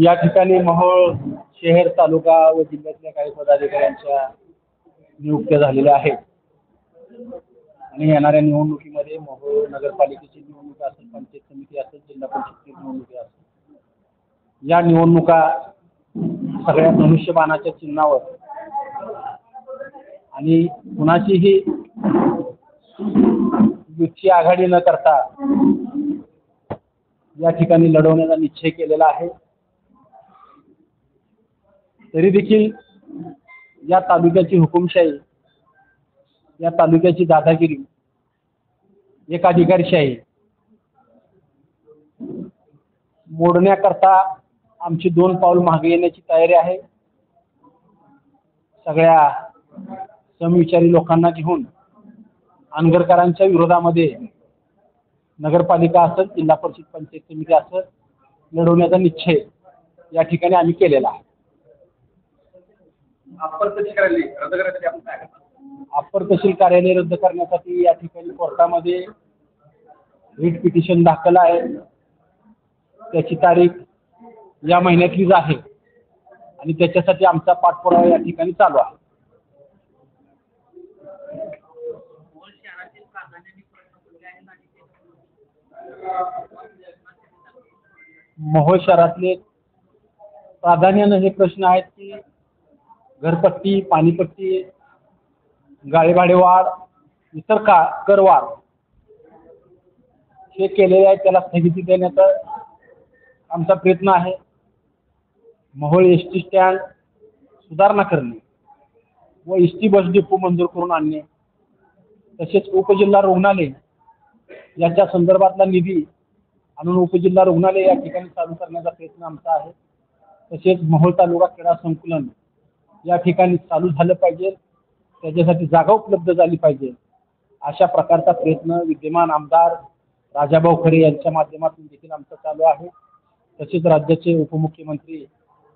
या ठिकाणी मोहोळ शहर तालुका व जिल्ह्यातल्या काही पदाधिकाऱ्यांच्या नियुक्त्या झालेल्या आहेत आणि येणाऱ्या निवडणुकीमध्ये मोहोळ नगरपालिकेची निवडणूक असेल, पंचायत समिती असेल, जिल्हा परिषदेची निवडणुकी असेल, या निवडणुका सगळ्या धनुष्यबाणाच्या चिन्हावर आणि कुणाचीही युती आघाडी न करता या ठिकाणी लढवण्याचा निश्चय केलेला आहे। तरी देखील या तालुक्याची हुकुमशाही, या तालुक्याची दादागिरी, एक अधिकारशाही मोडण्याकरता आमची 2 पाऊल मागे येण्याची तयारी आहे। सगळ्या समविचारी लोकांना घेऊन अनगरकरांच्या विरोधामध्ये नगरपालिका असेल, जिल्हा परिषद, पंचायत समिती असेल लढवण्याचा निश्चय या ठिकाणी आम्ही केलेला आहे। अप्पर तहसील कार्यालय रद्द करण्यासाठी या ठिकाणी कोर्टामध्ये रिट पिटिशन दाखल आहे। त्याची तारीख या महिन्यातलीच आहे आणि त्याच्यासाठी आमचा पाठपुरावा या ठिकाणी चालू आहे। मोहोळ शहरातले प्राधान्याने हे प्रश्न आहेत की घरपट्टी, पाणीपट्टी, गाळेभाडे वाढ, इतर करवाढ हे केलेले आहे, त्याला स्थगिती देण्याचा आमचा प्रयत्न आहे। मोहोळ एसटी स्टँड सुधारणा करणे व एसटी बस डेपो मंजूर करून आणणे, तसेच उपजिल्हा रुग्णालय याच्या संदर्भातला निधी आणून उपजिल्हा रुग्णालय या ठिकाणी चालू करण्याचा प्रयत्न आमचा आहे। तसेच मोहोळ तालुका क्रीडा संकुलन या ठिकाणी चालू झालं पाहिजे, त्याच्यासाठी जागा उपलब्ध झाली पाहिजे, अशा प्रकारचा प्रयत्न विद्यमान आमदार राजाभाऊ खरे यांच्या माध्यमातून देखील आमचा चालू आहे। तसेच राज्याचे उपमुख्यमंत्री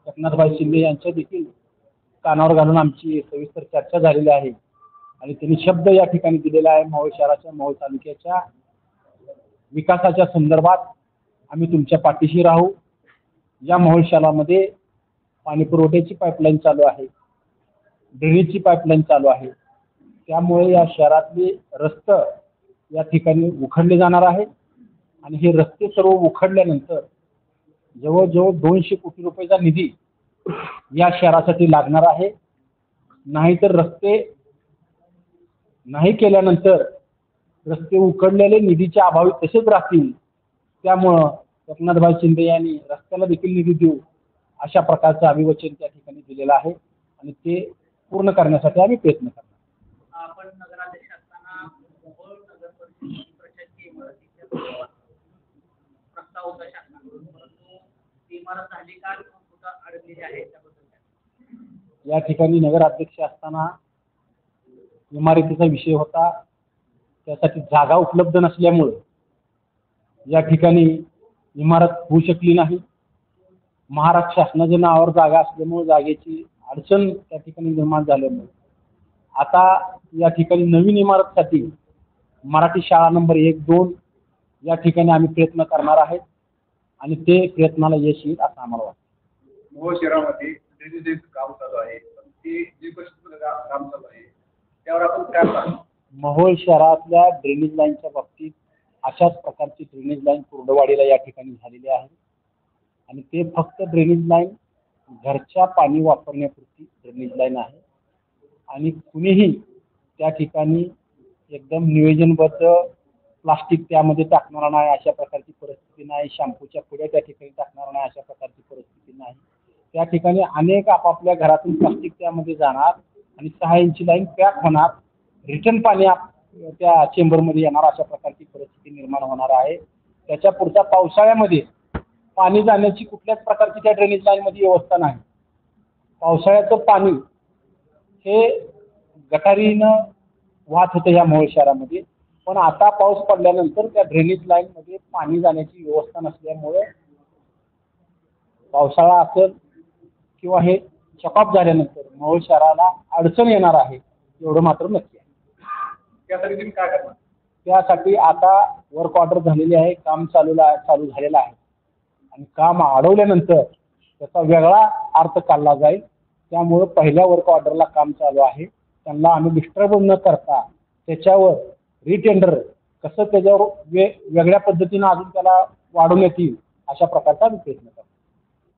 एकनाथभाई शिंदे यांच्या देखील कानावर घालून आमची सविस्तर चर्चा झालेली आहे आणि त्यांनी शब्द या ठिकाणी दिलेला आहे, मोहोळ शहराच्या, मोहोळ तालुक्याच्या विकासाच्या संदर्भात आम्ही तुमच्या पाठीशी राहू। या मोहोळ शहरामध्ये पाणी पुरवठ्याची पाईपलाईन चालू आहे, ड्रेनेजची पाईपलाईन चालू आहे, त्यामुळे या शहरातले रस्ते या ठिकाणी उखडले जाणार आहे आणि हे रस्ते सर्व उखडल्यानंतर जवळजवळ 200 कोटी रुपयाचा निधी या शहरासाठी लागणार आहे। नाहीतर रस्ते नाही केल्यानंतर रस्ते उखडलेले निधीच्या अभावी तसेच राहतील। त्यामुळं एकनाथभाई शिंदे यांनी रस्त्याला देखील निधी देऊ अशा प्रकारचं अभिवचन त्या ठिकाणी दिलेलं आहे आणि ते पूर्ण करण्यासाठी आम्ही प्रयत्न करणार। आपण नगराध्यक्ष असताना मोहोळ नगर परिषदेची प्रशासकीय इमारतीच्या प्रस्ताव होता शासनाकडून, परंतु ती इमारत झाली का कुठं अडकलेली आहे त्याबद्दल या ठिकाणी नगराध्यक्ष असताना इमारतीचा विषय होता, त्यासाठी जागा उपलब्ध नसल्यामुळे या ठिकाणी इमारत होऊ शकली नाही। महाराष्ट्र शासनाच्या नावावर जागा असल्यामुळे जागेची अडचण त्या ठिकाणी निर्माण झाल्यामुळे आता या ठिकाणी नवीन इमारतीसाठी मराठी शाळा नंबर 1-2 या ठिकाणी आम्ही प्रयत्न करणार आहेत आणि ते प्रयत्नाला यश येईल असं आम्हाला वाटतं। मोहोळ शहरामध्ये ड्रेनेजचं काम चालू आहे, ते काम चालू आहे, त्यावर आपण काय सांगू? मोहोळ शहरातल्या ड्रेनेज लाईनच्या बाबतीत अशाच प्रकारची ड्रेनेज लाईन कुर्डवाडीला या ठिकाणी झालेली आहे आणि ते फक्त ड्रेनेज लाईन घरच्या पाणी वापरण्यापुरती ड्रेनेज लाईन आहे आणि कुणीही त्या ठिकाणी एकदम नियोजनबद्ध प्लास्टिक त्यामध्ये टाकणार नाही अशा प्रकारची परिस्थिती नाही, शॅम्पूच्या पुड्या त्या ठिकाणी टाकणार नाही अशा प्रकारची परिस्थिती नाही। त्या ठिकाणी अनेक आपापल्या घरातून प्लास्टिक त्यामध्ये जाणार आणि 6 इंची लाईन पॅक होणार, रिटर्न पाणी त्या चेंबरमध्ये येणार अशा प्रकारची परिस्थिती निर्माण होणार आहे। त्याच्या पुढच्या पावसाळ्यामध्ये पाणी जाण्याची कुठल्याच प्रकारची त्या ड्रेनेज लाईनमध्ये व्यवस्था नाही। पावसाळ्याचं पाणी हे गटारीनं वाहत होतं या मोहोळ शहरामध्ये, पण आता पाऊस पडल्यानंतर त्या ड्रेनेज लाईनमध्ये पाणी जाण्याची व्यवस्था नसल्यामुळे पावसाळा असेल किंवा हे चॉकअप झाल्यानंतर मोहोळ शहराला अडचण येणार आहे, एवढं मात्र नक्की आहे। त्यासाठी तुम्ही काय करणार? त्यासाठी आता वर्क ऑर्डर झालेली आहे, काम चालू झालेलं आहे आणि काम अडवल्यानंतर त्याचा वेगळा अर्थ काढला जाईल. त्यामुळं पहिल्या वर्क ऑर्डरला काम चालू आहे, त्यांना आम्ही डिस्टर्ब न करता त्याच्यावर रिटेंडर कसं त्याच्यावर वेगळ्या पद्धतीनं अजून त्याला वाढवण्यात येईल अशा प्रकारचा आम्ही प्रयत्न करतो.